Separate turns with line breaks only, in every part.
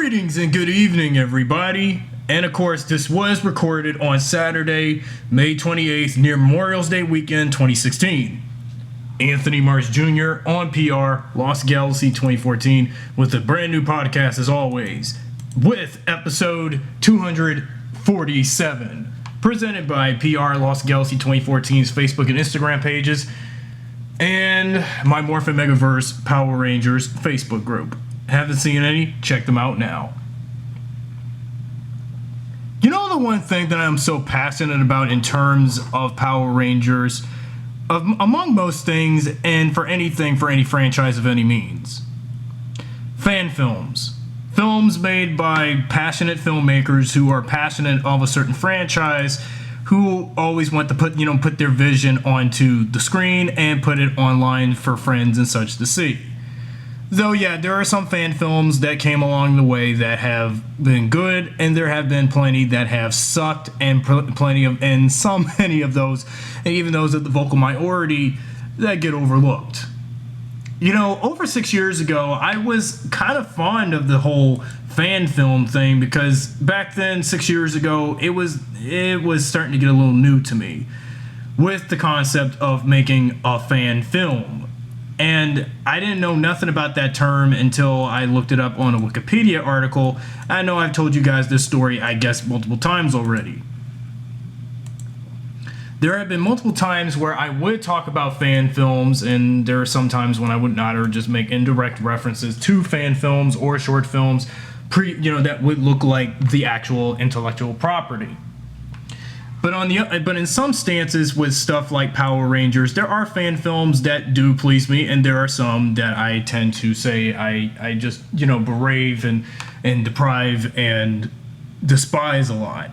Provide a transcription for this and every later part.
Greetings and good evening, everybody. And of course, this was recorded on Saturday, May 28th, near Memorial Day weekend 2016. Anthony Marsh Jr. on PR, Lost Galaxy 2014, with a brand new podcast as always, with episode 247, presented by PR Lost Galaxy 2014's Facebook and Instagram pages, and my Morphin Megaverse Power Rangers Facebook group. Haven't seen any? Check them out now. You know, the one thing that I'm so passionate about in terms of Power Rangers, among most things, and for anything, for any franchise of any means, fan films. Films made by passionate filmmakers who are passionate of a certain franchise, who always want to put their vision onto the screen and put it online for friends and such to see. Though, yeah, there are some fan films that came along the way that have been good, and there have been plenty that have sucked, and many of those, and even those of the vocal minority, that get overlooked. You know, over 6 years ago, I was kind of fond of the whole fan film thing, because back then, 6 years ago, it was starting to get a little new to me with the concept of making a fan film. And I didn't know nothing about that term until I looked it up on a Wikipedia article. I know I've told you guys this story, I guess, multiple times already. There have been multiple times where I would talk about fan films, and there are some times when I would not, or just make indirect references to fan films or short films, that would look like the actual intellectual property. But in some stances with stuff like Power Rangers, there are fan films that do please me, and there are some that I tend to say I just berate and deprive and despise a lot.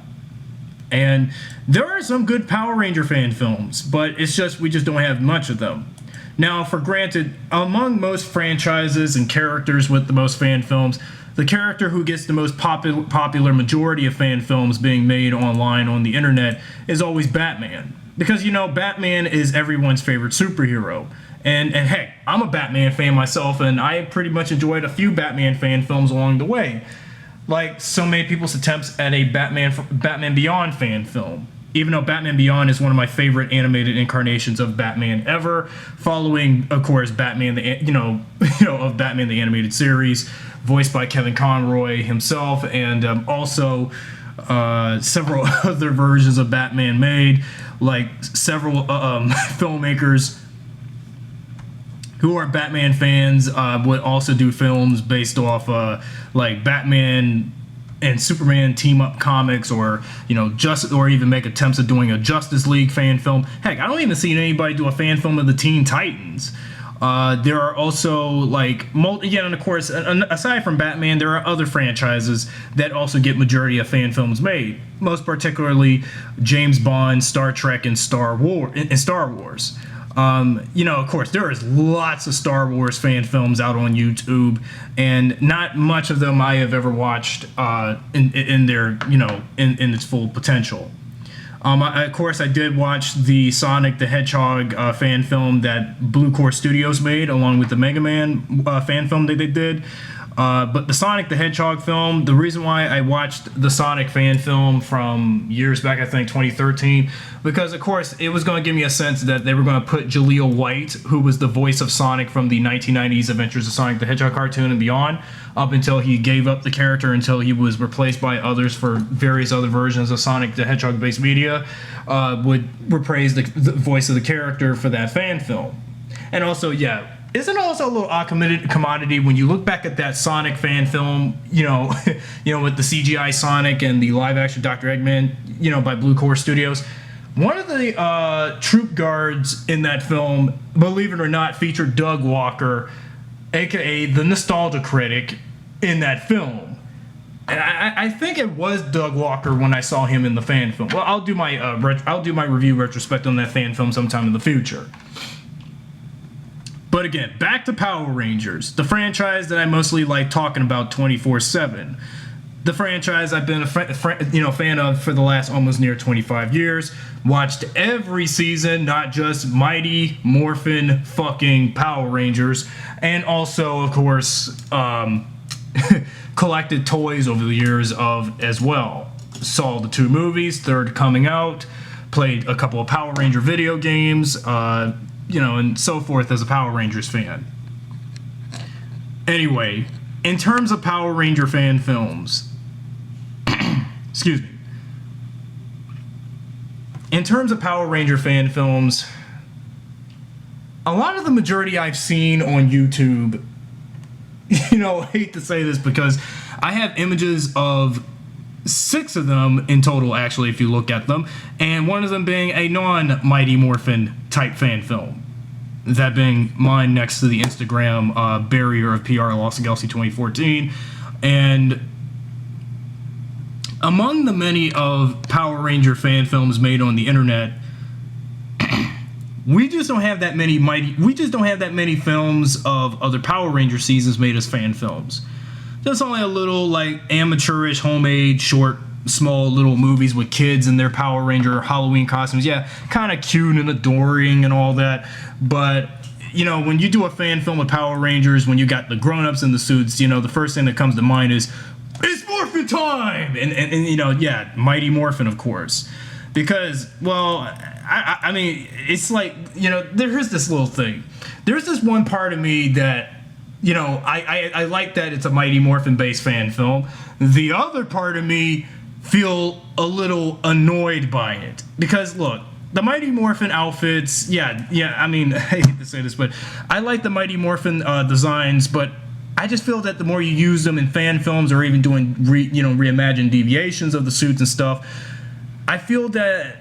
And there are some good Power Ranger fan films, but it's just we just don't have much of them. Now, for granted, among most franchises and characters with the most fan films, the character who gets the most popular majority of fan films being made online on the internet is always Batman. Because, Batman is everyone's favorite superhero. And heck, I'm a Batman fan myself, and I pretty much enjoyed a few Batman fan films along the way. Like so many people's attempts at a Batman Beyond fan film. Even though Batman Beyond is one of my favorite animated incarnations of Batman ever, following, of course, Batman of Batman the Animated Series, voiced by Kevin Conroy himself, and also several other versions of Batman made, like several filmmakers who are Batman fans would also do films based off like Batman and Superman team-up comics, or or even make attempts at doing a Justice League fan film. Heck, I don't even see anybody do a fan film of the Teen Titans. There are also and of course, aside from Batman, there are other franchises that also get majority of fan films made. Most particularly, James Bond, Star Trek, and Star Wars. Of course, there is lots of Star Wars fan films out on YouTube, and not much of them I have ever watched in their in its full potential. Of course, I did watch the Sonic the Hedgehog fan film that Blue Core Studios made, along with the Mega Man fan film that they did. But the Sonic the Hedgehog film, the reason why I watched the Sonic fan film from years back, I think 2013, because of course it was going to give me a sense that they were going to put Jaleel White, who was the voice of Sonic from the 1990s Adventures of Sonic the Hedgehog cartoon and beyond, up until he gave up the character, until he was replaced by others for various other versions of Sonic the Hedgehog based media, would reprise the voice of the character for that fan film. And also, yeah, isn't it also a little odd commodity when you look back at that Sonic fan film, with the CGI Sonic and the live-action Dr. Eggman, by Blue Core Studios? One of the troop guards in that film, believe it or not, featured Doug Walker, a.k.a. the Nostalgia Critic, in that film. And I think it was Doug Walker when I saw him in the fan film. Well, I'll do my review retrospect on that fan film sometime in the future. But again, back to Power Rangers, the franchise that I mostly like talking about 24/7. The franchise I've been a fan of for the last almost near 25 years. Watched every season, not just Mighty Morphin fucking Power Rangers, and also, of course, collected toys over the years of as well. Saw the 2 movies, third coming out, played a couple of Power Ranger video games, and so forth as a Power Rangers fan. Anyway, in terms of Power Ranger fan films, excuse me. In terms of Power Ranger fan films, a lot of the majority I've seen on YouTube, I hate to say this because I have images of 6 of them in total, actually, if you look at them, and one of them being a non-Mighty Morphin type fan film. That being mine next to the Instagram barrier of PR Lost Galaxy 2014. And among the many of Power Ranger fan films made on the internet, we just don't have that many films of other Power Ranger seasons made as fan films. Just only a little like amateurish, homemade, short, small little movies with kids in their Power Ranger Halloween costumes. Yeah, kind of cute and adoring and all that. But, when you do a fan film of Power Rangers, when you got the grown-ups in the suits, the first thing that comes to mind is, it's Morphin time! And Mighty Morphin, of course. Because, well, I mean, it's like, there's this little thing. There's this one part of me that, I like that it's a Mighty Morphin-based fan film. The other part of me feel a little annoyed by it. Because, look, the Mighty Morphin outfits, I mean, I hate to say this, but I like the Mighty Morphin designs, but I just feel that the more you use them in fan films or even doing reimagined deviations of the suits and stuff, I feel that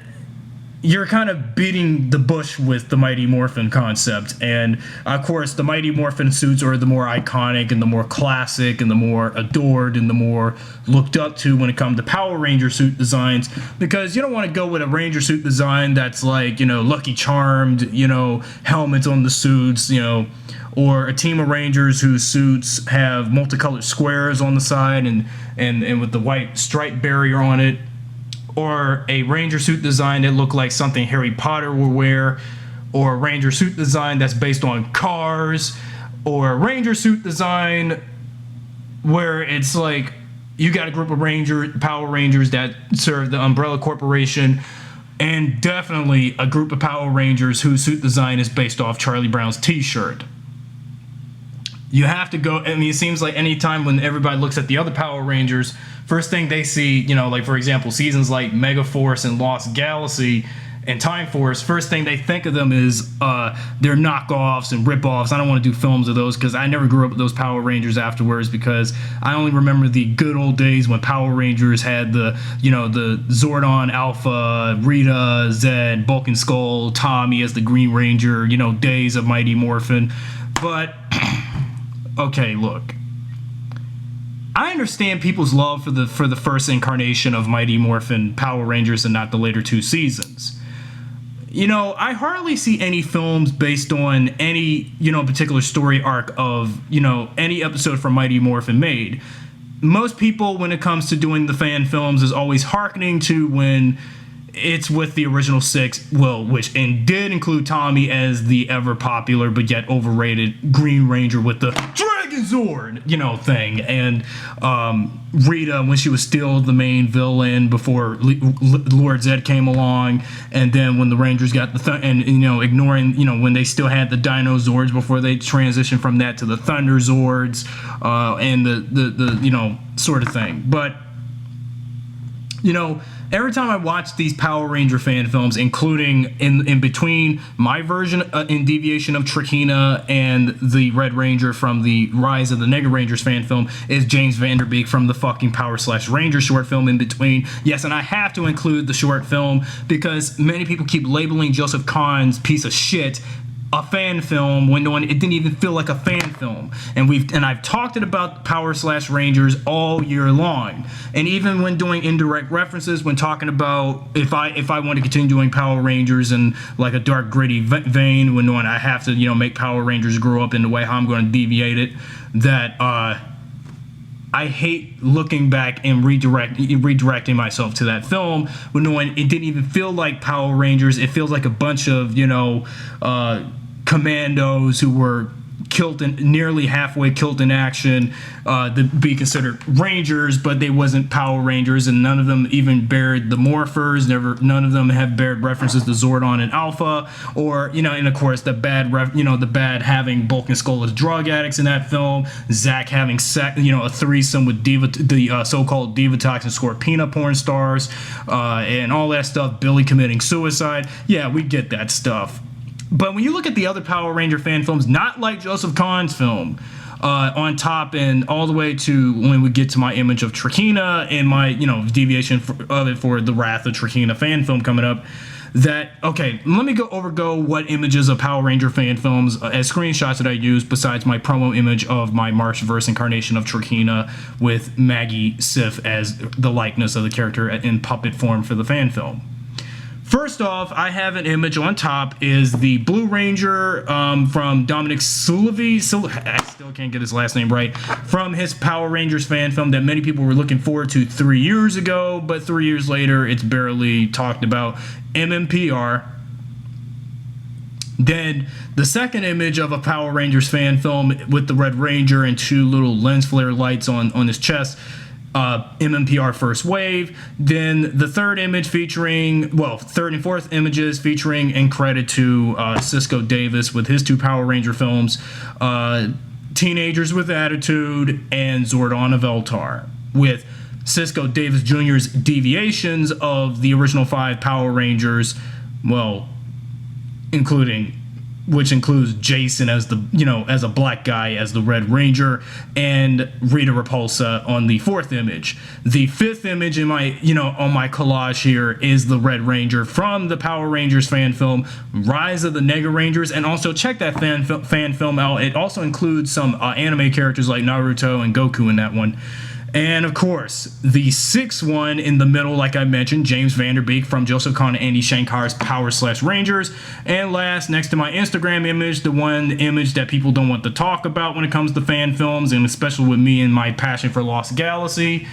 you're kind of beating the bush with the Mighty Morphin concept. And of course, the Mighty Morphin suits are the more iconic and the more classic and the more adored and the more looked up to when it comes to Power Ranger suit designs, because you don't want to go with a Ranger suit design that's like, Lucky Charmed, helmets on the suits, or a team of Rangers whose suits have multicolored squares on the side and with the white stripe barrier on it. Or a Ranger suit design that looked like something Harry Potter would wear, or a Ranger suit design that's based on cars, or a Ranger suit design where it's like you got a group of Power Rangers that serve the Umbrella Corporation, and definitely a group of Power Rangers whose suit design is based off Charlie Brown's t-shirt. You have to go, I mean, it seems like any time when everybody looks at the other Power Rangers, first thing they see, like for example, seasons like Megaforce and Lost Galaxy and Time Force, first thing they think of them is their knockoffs and rip-offs. I don't want to do films of those because I never grew up with those Power Rangers afterwards, because I only remember the good old days when Power Rangers had the Zordon, Alpha, Rita, Zed, Bulk and Skull, Tommy as the Green Ranger, days of Mighty Morphin. But okay, look, I understand people's love for the first incarnation of Mighty Morphin Power Rangers and not the later 2 seasons. I hardly see any films based on any, particular story arc of, any episode from Mighty Morphin made. Most people, when it comes to doing the fan films, is always hearkening to when it's with the original 6, which did include Tommy as the ever popular but yet overrated Green Ranger with the Dragon Zord, thing, and Rita when she was still the main villain before Lord Zed came along, and then when the Rangers got the ignoring when they still had the Dino Zords before they transitioned from that to the Thunder Zords, and the sort of thing, but. Every time I watch these Power Ranger fan films, including in between my version in deviation of Trachina and the Red Ranger from the Rise of the Nega Rangers fan film, is James Vanderbeek from the fucking Power/Ranger short film in between. Yes, and I have to include the short film because many people keep labeling Joseph Kahn's piece of shit a fan film when it didn't even feel like a fan film, and I've talked about Power/Rangers all year long, and even when doing indirect references, when talking about if I want to continue doing Power Rangers in like a dark gritty vein, when I have to make Power Rangers grow up in the way how I'm going to deviate it, that I hate looking back and redirecting myself to that film when it didn't even feel like Power Rangers. It feels like a bunch of commandos who were killed in nearly halfway killed in action to be considered Rangers, but they wasn't Power Rangers, and none of them even bared the Morphers. None of them have bared references to Zordon and Alpha, or and of course the bad having Bulk and Skull as drug addicts in that film. Zack having a threesome with the so-called Divatox and Scorpina porn stars, and all that stuff. Billy committing suicide. Yeah, we get that stuff. But when you look at the other Power Ranger fan films, not like Joseph Kahn's film, on top and all the way to when we get to my image of Trakina and my deviation of it for the Wrath of Trakina fan film coming up, let me go what images of Power Ranger fan films as screenshots that I used besides my promo image of my Marchverse incarnation of Trakina with Maggie Sif as the likeness of the character in puppet form for the fan film. First off, I have an image on top is the Blue Ranger from Dominic Sullivan. I still can't get his last name right. From his Power Rangers fan film that many people were looking forward to 3 years ago, but 3 years later, it's barely talked about. MMPR. Then the second image of a Power Rangers fan film with the Red Ranger and two little lens flare lights on his chest. MMPR First Wave. Then the third image third and fourth images featuring and credit to Cisco Davis with his two Power Ranger films, Teenagers with Attitude and Zordon of Eltar, with Cisco Davis Jr.'s deviations of the original 5 Power Rangers, which includes Jason as as a black guy as the Red Ranger, and Rita Repulsa on the fourth image. The fifth image in my on my collage here is the Red Ranger from the Power Rangers fan film Rise of the Nega Rangers, and also check that fan film out. It also includes some anime characters like Naruto and Goku in that one. And of course, the sixth one in the middle, like I mentioned, James Vanderbeek from Joseph Kahn and Andy Shankar's Power/Rangers. And last, next to my Instagram image, the one image that people don't want to talk about when it comes to fan films, and especially with me and my passion for Lost Galaxy,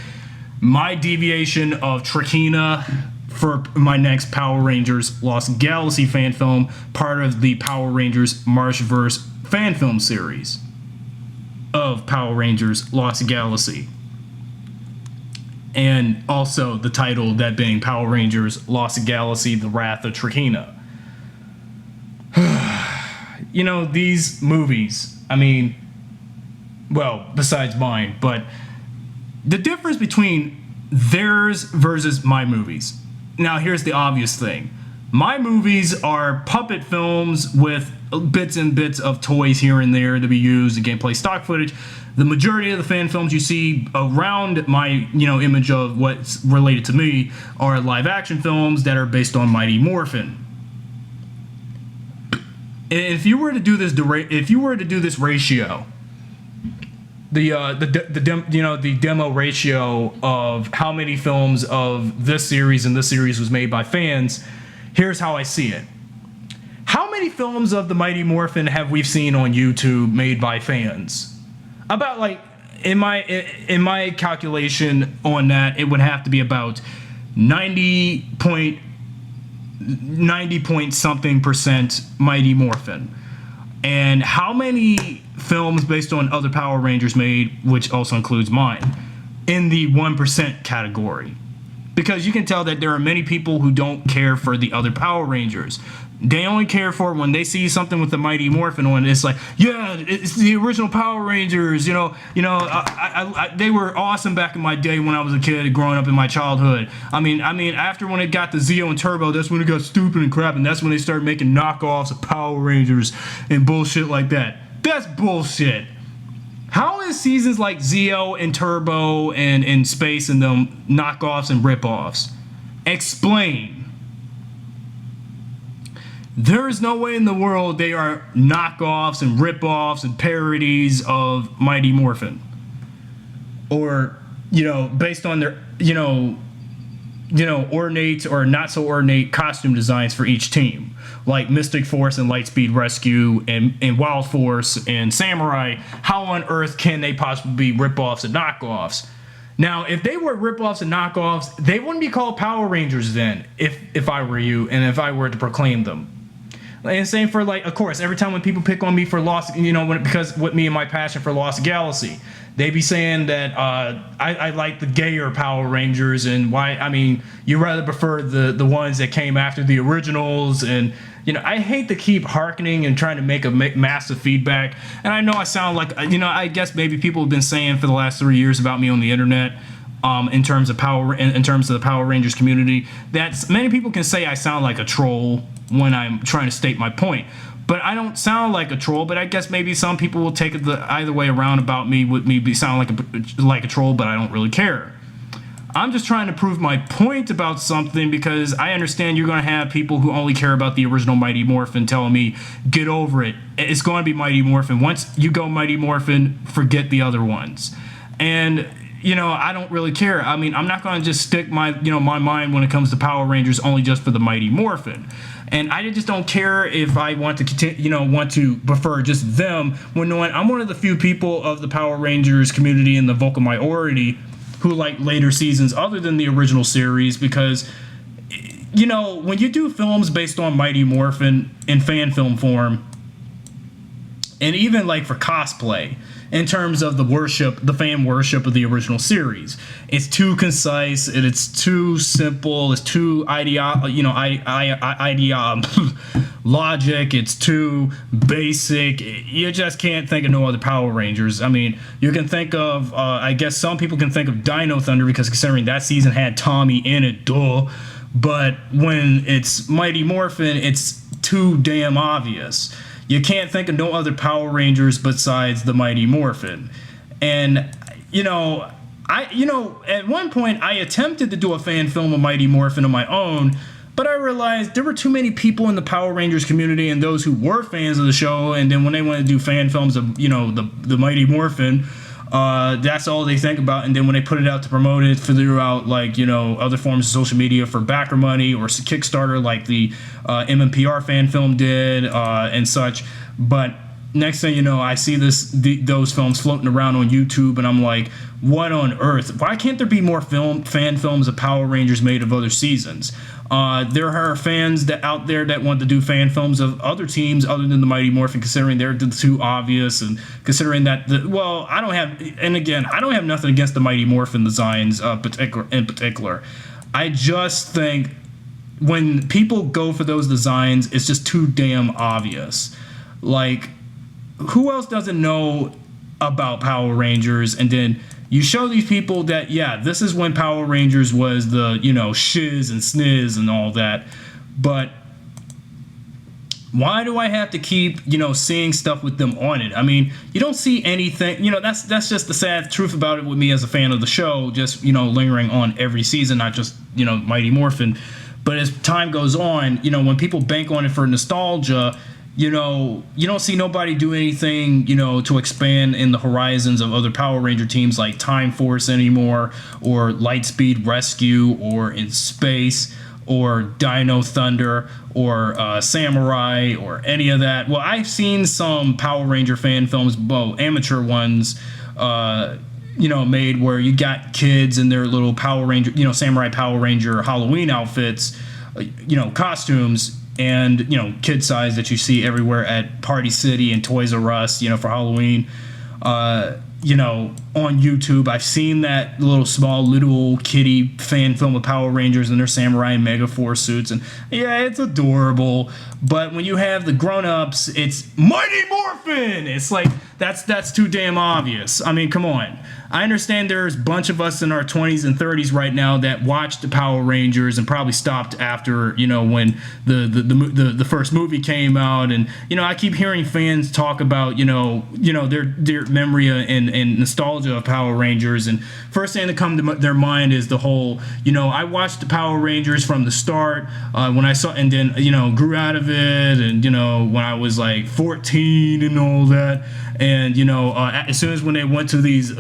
my deviation of Trakina for my next Power Rangers Lost Galaxy fan film, part of the Power Rangers Marchverse fan film series of Power Rangers Lost Galaxy. And also the title, that being Power Rangers Lost Galaxy, The Wrath of Trakina. These movies, besides mine, but the difference between theirs versus my movies. Now, here's the obvious thing. My movies are puppet films with bits and bits of toys here and there to be used, and gameplay stock footage. The majority of the fan films you see around my, image of what's related to me are live action films that are based on Mighty Morphin. If you were to do this ratio, the demo ratio of how many films of this series and this series was made by fans, here's how I see it. How many films of the Mighty Morphin have we seen on YouTube made by fans? About in my calculation on that, it would have to be about 90 point something percent Mighty Morphin. And how many films based on other Power Rangers made, which also includes mine, in the 1% category? Because you can tell that there are many people who don't care for the other Power Rangers. They only care for when they see something with the Mighty Morphin on it. It's like, yeah, it's the original Power Rangers. They were awesome back in my day when I was a kid, growing up in my childhood. After when it got to Zeo and Turbo, that's when it got stupid and crap, and that's when they started making knockoffs of Power Rangers and bullshit like that. That's bullshit. How is seasons like Zeo and Turbo and Space and them knockoffs and ripoffs? Explain. There is no way in the world they are knockoffs and ripoffs and parodies of Mighty Morphin. Or, based on their, ornate or not so ornate costume designs for each team. Like Mystic Force and Lightspeed Rescue and Wild Force and Samurai. How on earth can they possibly be ripoffs and knockoffs? Now, if they were ripoffs and knockoffs, they wouldn't be called Power Rangers then, if I were you and if I were to proclaim them. And same for, like, of course, every time when people pick on me for Lost, because with me and my passion for Lost Galaxy, they be saying that I like the gayer Power Rangers, and why, I mean, you rather prefer the ones that came after the originals. And I hate to keep hearkening and trying to make a massive feedback. And I know I sound like, I guess maybe people have been saying for the last 3 years about me on the internet, in terms of in terms of the Power Rangers community, that many people can say I sound like a troll when I'm trying to state my point. But I don't sound like a troll. But I guess maybe some people will take it the either way around about me, with me sound like a troll, but I don't really care. I'm just trying to prove my point about something, because I understand you're going to have people who only care about the original Mighty Morphin telling me, get over it. It's going to be Mighty Morphin. Once you go Mighty Morphin, forget the other ones. And I don't really care. I mean, I'm not going to just stick my mind when it comes to Power Rangers only just for the Mighty Morphin. And I just don't care if I want to continue, want to prefer just them, when knowing I'm one of the few people of the Power Rangers community in the vocal minority who like later seasons other than the original series, because when you do films based on Mighty Morphin in fan film form, and even like for cosplay, in terms of the fan worship of the original series, it's too concise and it's too simple. It's too logic. It's too basic. You just can't think of no other Power Rangers. I mean, you can think of, I guess some people can think of Dino Thunder, because considering that season had Tommy in it, duh. But when it's Mighty Morphin, it's too damn obvious. You can't think of no other Power Rangers besides the Mighty Morphin. And, at one point I attempted to do a fan film of Mighty Morphin on my own, but I realized there were too many people in the Power Rangers community and those who were fans of the show, and then when they wanted to do fan films of, the Mighty Morphin, that's all they think about. And then when they put it out to promote it throughout, like, other forms of social media for backer money or Kickstarter, like the MMPR fan film did, and such. But next thing you know, I see those films floating around on YouTube, and I'm like, what on earth? Why can't there be more fan films of Power Rangers made of other seasons? There are fans out there that want to do fan films of other teams other than the Mighty Morphin, considering they're too obvious, and considering that I don't have nothing against the Mighty Morphin designs in particular. I just think when people go for those designs, it's just too damn obvious. Like, who else doesn't know about Power Rangers? And then you show these people that, yeah, this is when Power Rangers was the, shiz and sniz and all that. But why do I have to keep, seeing stuff with them on it? I mean, you don't see anything, that's just the sad truth about it with me as a fan of the show, just, lingering on every season, not just, Mighty Morphin. But as time goes on, when people bank on it for nostalgia, you don't see nobody do anything, to expand in the horizons of other Power Ranger teams like Time Force anymore, or Lightspeed Rescue, or In Space, or Dino Thunder, or Samurai, or any of that. Well, I've seen some Power Ranger fan films, amateur ones, made where you got kids in their little Power Ranger, Samurai Power Ranger Halloween outfits, costumes, and kid size that you see everywhere at Party City and Toys R Us, for Halloween. On YouTube, I've seen that little kiddie fan film of Power Rangers in their Samurai and Mega Force suits, and yeah, it's adorable. But when you have the grown-ups, it's Mighty Morphin. It's like that's too damn obvious. I mean, come on. I understand there's a bunch of us in our 20s and 30s right now that watched the Power Rangers and probably stopped after, when the first movie came out. And, I keep hearing fans talk about, their memory and nostalgia of Power Rangers. And first thing that come to their mind is the whole, I watched the Power Rangers from the start when I saw, and then, grew out of it. And, when I was like 14 and all that. And, as soon as when they went to these,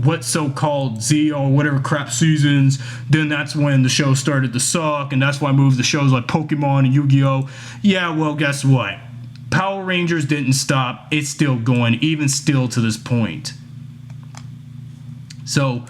what so-called Z or whatever crap seasons, then that's when the show started to suck. And that's why I moved to shows like Pokemon and Yu-Gi-Oh! Yeah, well, guess what? Power Rangers didn't stop. It's still going, even still to this point. So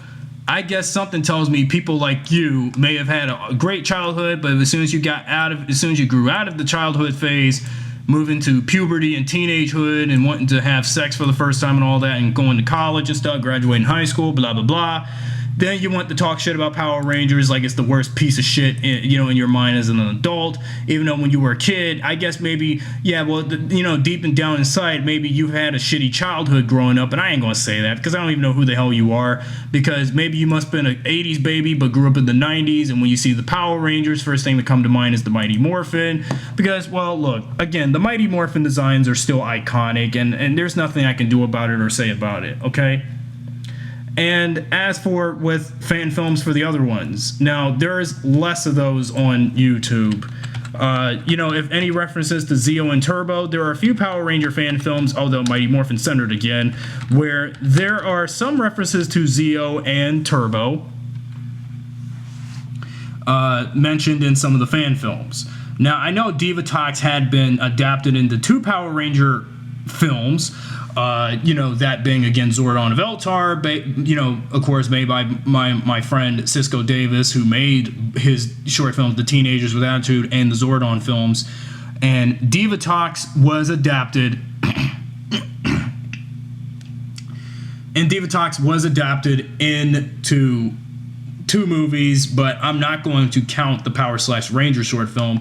I guess something tells me people like you may have had a great childhood, but as soon as you grew out of the childhood phase, moving to puberty and teenagehood and wanting to have sex for the first time and all that, and going to college and stuff, graduating high school, blah, blah, blah. Then you want to talk shit about Power Rangers like it's the worst piece of shit, in your mind as an adult. Even though when you were a kid, I guess maybe, deep and down inside, maybe you had a shitty childhood growing up. And I ain't gonna say that because I don't even know who the hell you are. Because maybe you must have been an 80s baby but grew up in the 90s. And when you see the Power Rangers, first thing that come to mind is the Mighty Morphin. Because, well, look, again, the Mighty Morphin designs are still iconic. And there's nothing I can do about it or say about it, okay? And as for with fan films for the other ones, now there's less of those on YouTube. If any references to Zeo and Turbo, there are a few Power Ranger fan films, although Mighty Morphin centered again, where there are some references to Zeo and Turbo mentioned in some of the fan films. Now, I know Divatox had been adapted into 2 Power Ranger films. That being again Zordon of Eltar, of course made by my friend Cisco Davis, who made his short films The Teenagers with Attitude and the Zordon films, and Divatox was adapted into 2 movies, but I'm not going to count the Power/Ranger short film,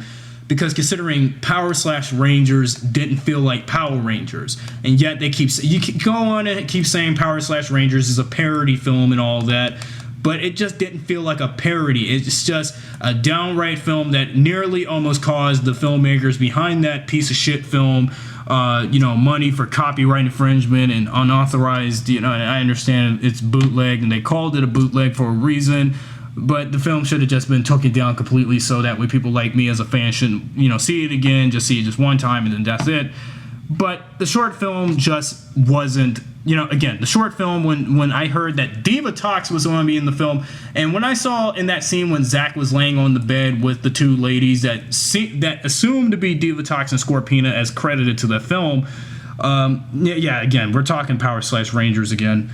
because considering Power/Rangers didn't feel like Power Rangers, and yet you go on and keep saying Power/Rangers is a parody film and all that, but it just didn't feel like a parody. It's just a downright film that nearly almost caused the filmmakers behind that piece of shit film money for copyright infringement and unauthorized, and I understand it's bootleg and they called it a bootleg for a reason. But the film should have just been taken down completely, so that way people like me as a fan shouldn't, see it again, just see it just one time and then that's it. But the short film just wasn't, again, the short film, when I heard that Divatox was going to be in the film, and when I saw in that scene when Zach was laying on the bed with the 2 ladies that assumed to be Divatox and Scorpina as credited to the film, again, we're talking Power/Rangers again.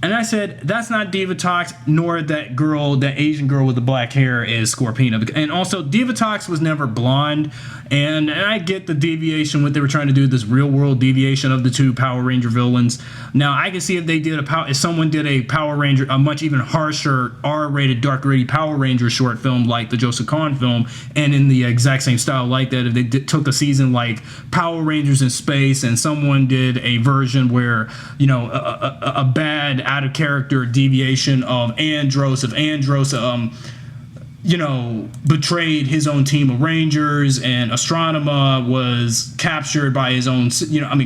And I said, that's not Divatox, nor that Asian girl with the black hair is Scorpina. And also, Divatox was never blonde. And I get the deviation, what they were trying to do, this real world deviation of the 2 Power Ranger villains. Now, I can see if someone did a Power Ranger, a much even harsher R-rated, dark gritty Power Ranger short film like the Joseph Kahn film, and in the exact same style like that, if they took a season like Power Rangers in Space and someone did a version where, a bad out of character deviation of Andros, betrayed his own team of Rangers, and Astronema was captured by his own,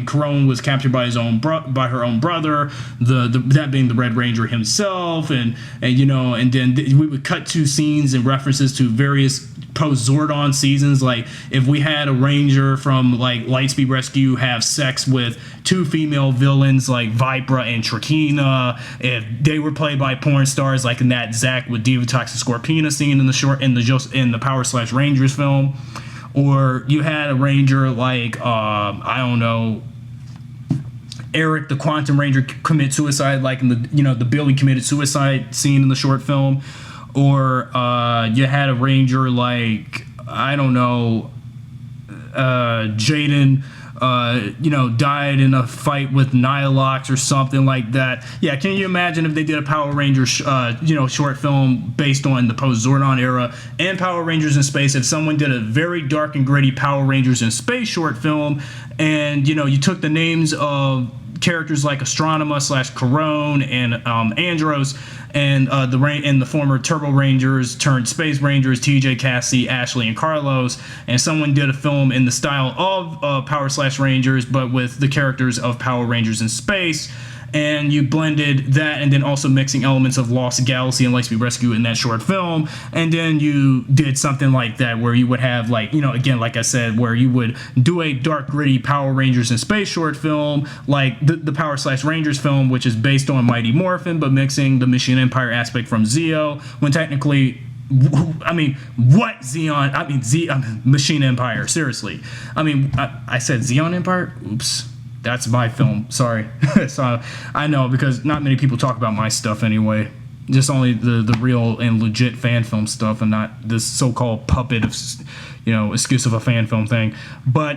Corone was captured by by her own brother, that being the Red Ranger himself, and then we would cut to scenes and references to various post-Zordon seasons, like if we had a Ranger from like Lightspeed Rescue have sex with 2 female villains like Vipra and Trakina, if they were played by porn stars like in that Zack with Divatox and Scorpina scene in the Power/Rangers film, or you had a Ranger like Eric the Quantum Ranger commit suicide like in the Billy committed suicide scene in the short film, or you had a Ranger like Jaden died in a fight with Nilox or something like that. Yeah, can you imagine if they did a Power Rangers short film based on the post-Zordon era and Power Rangers in Space, if someone did a very dark and gritty Power Rangers in Space short film, and you took the names of characters like Astronema/Corone and Andros, and the former Turbo Rangers turned Space Rangers, TJ, Cassie, Ashley, and Carlos, and someone did a film in the style of Power/Rangers, but with the characters of Power Rangers in Space, and you blended that, and then also mixing elements of Lost Galaxy and Lightspeed Rescue in that short film, and then you did something like that where you would have again, like I said, where you would do a dark gritty Power Rangers in Space short film like the Power/Rangers film, which is based on Mighty Morphin but mixing the Machine Empire aspect from Zeo, when technically Machine Empire, seriously. I said Zeon Empire? Oops. That's my film. Sorry. So I know, because not many people talk about my stuff anyway. Just only the real and legit fan film stuff, and not this so-called puppet of, excuse of a fan film thing. But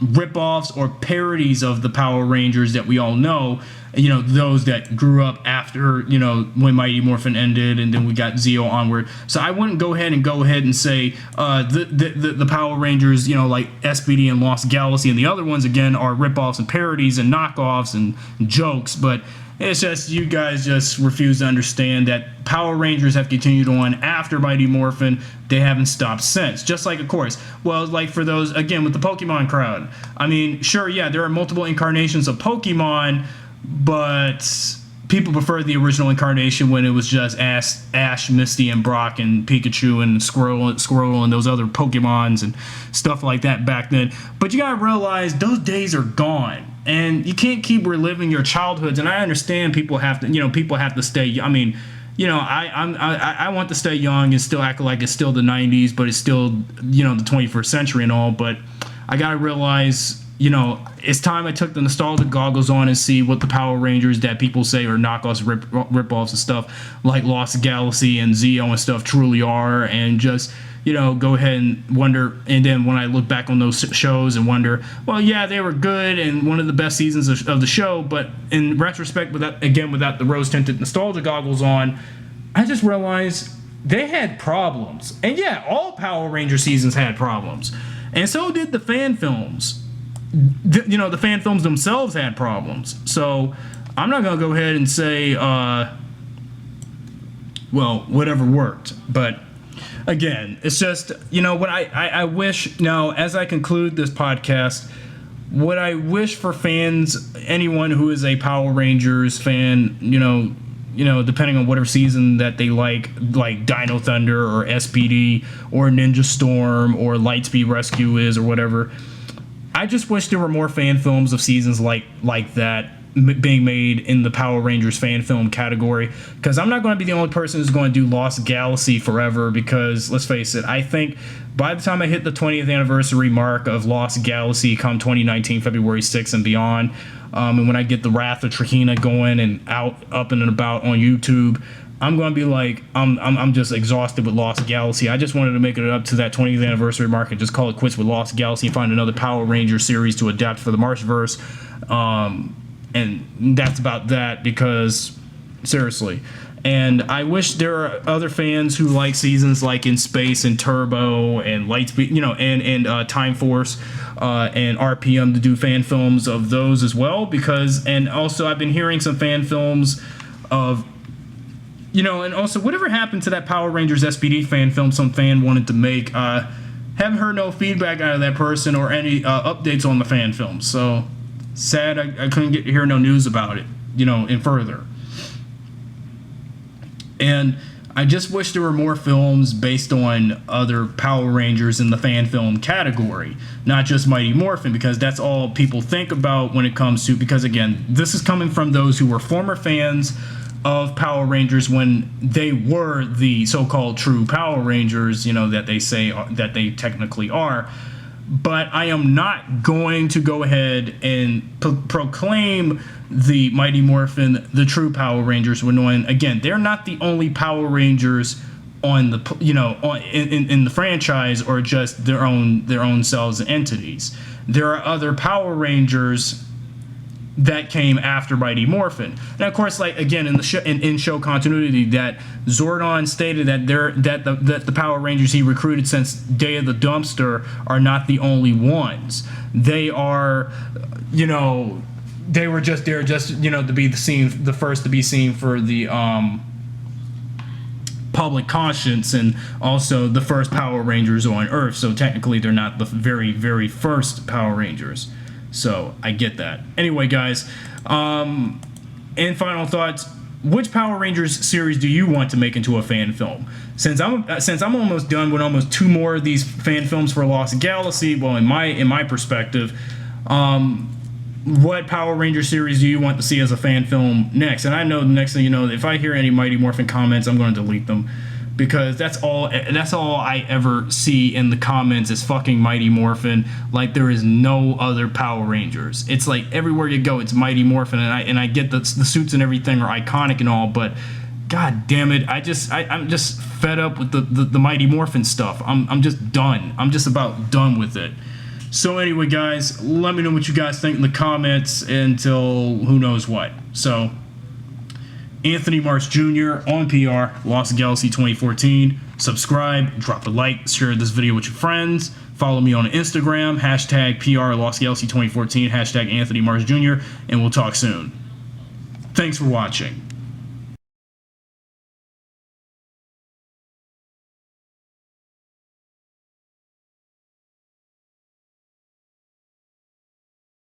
ripoffs or parodies of the Power Rangers that we all know. You know, those that grew up after, you know, when Mighty Morphin ended, and then we got Zeo onward. So I wouldn't go ahead and say the Power Rangers, you know, like SPD and Lost Galaxy, and the other ones again are ripoffs and parodies and knockoffs and jokes. But it's just you guys just refuse to understand that Power Rangers have continued on after Mighty Morphin. They haven't stopped since. Just like, of course, well, like for those again with the Pokemon crowd. I mean, sure, yeah, there are multiple incarnations of Pokemon, but people prefer the original incarnation when it was just Ash, Misty, and Brock, and Pikachu, and Squirrel, and those other Pokemons and stuff like that back then. But you gotta realize those days are gone, and you can't keep reliving your childhoods. And I understand people have to stay. I mean, you know, I want to stay young and still act like it's still the 90s, but it's still, you know, the 21st century and all. But I gotta realize, you know, it's time I took the nostalgia goggles on and see what the Power Rangers that people say are knockoffs, rip-offs and stuff like Lost Galaxy and Zeo and stuff truly are, and just, you know, go ahead and wonder. And then when I look back on those shows and wonder, well, yeah, they were good and one of the best seasons of the show, but in retrospect, without the rose-tinted nostalgia goggles on, I just realized they had problems. And yeah, all Power Ranger seasons had problems, and so did the fan films. You know, the fan films themselves had problems. So I'm not going to go ahead and say, well, whatever worked. But again, it's just, you know, what I wish, now, as I conclude this podcast, what I wish for fans, anyone who is a Power Rangers fan, you know, depending on whatever season that they like Dino Thunder or SPD or Ninja Storm or Lightspeed Rescue is or whatever, I just wish there were more fan films of seasons like that being made in the Power Rangers fan film category, because I'm not going to be the only person who's going to do Lost Galaxy forever, because let's face it, I think by the time I hit the 20th anniversary mark of Lost Galaxy come 2019 February 6th and beyond, and when I get the Wrath of Trahina going and up and about on YouTube, I'm going to be like, I'm just exhausted with Lost Galaxy. I just wanted to make it up to that 20th anniversary mark and just call it quits with Lost Galaxy and find another Power Ranger series to adapt for the Marchverse. And that's about that, because, seriously. And I wish there are other fans who like seasons like In Space and Turbo and Lightspeed, you know, and Time Force and RPM to do fan films of those as well, because, and also I've been hearing some fan films of, you know, and also whatever happened to that Power Rangers SPD fan film some fan wanted to make. Haven't heard no feedback out of that person or any updates on the fan film. So sad I couldn't get to hear no news about it, you know, and further. And I just wish there were more films based on other Power Rangers in the fan film category, not just Mighty Morphin, because that's all people think about when it comes to, because again, this is coming from those who were former fans of Power Rangers when they were the so-called true Power Rangers, you know, that they say that they technically are. But I am not going to go ahead and proclaim the Mighty Morphin the true Power Rangers, when again, they're not the only Power Rangers on the, you know, in the franchise, or just their own selves and entities. There are other Power Rangers that came after Mighty Morphin. Now, of course, like again in the show, in show continuity, that Zordon stated that the Power Rangers he recruited since Day of the Dumpster are not the only ones. They are, you know, they were just there just, you know, to be the first to be seen for the public conscience, and also the first Power Rangers on Earth. So technically, they're not the very, very first Power Rangers. So I get that. Anyway, guys, and final thoughts: which Power Rangers series do you want to make into a fan film? Since I'm almost done with almost 2 more of these fan films for Lost Galaxy, well, in my perspective, what Power Ranger series do you want to see as a fan film next? And I know the next thing you know, if I hear any Mighty Morphin comments, I'm going to delete them, because that's all I ever see in the comments is fucking Mighty Morphin. Like, there is no other Power Rangers. It's like everywhere you go, it's Mighty Morphin, and I get the suits and everything are iconic and all, but god damn it, I'm just fed up with the Mighty Morphin stuff. I'm just done. I'm just about done with it. So anyway, guys, let me know what you guys think in the comments until who knows what. So, Anthony Marsh Jr. on PR, Lost Galaxy 2014. Subscribe, drop a like, share this video with your friends. Follow me on Instagram, hashtag PR Lost Galaxy 2014, hashtag Anthony Marsh Jr., and we'll talk soon. Thanks for watching.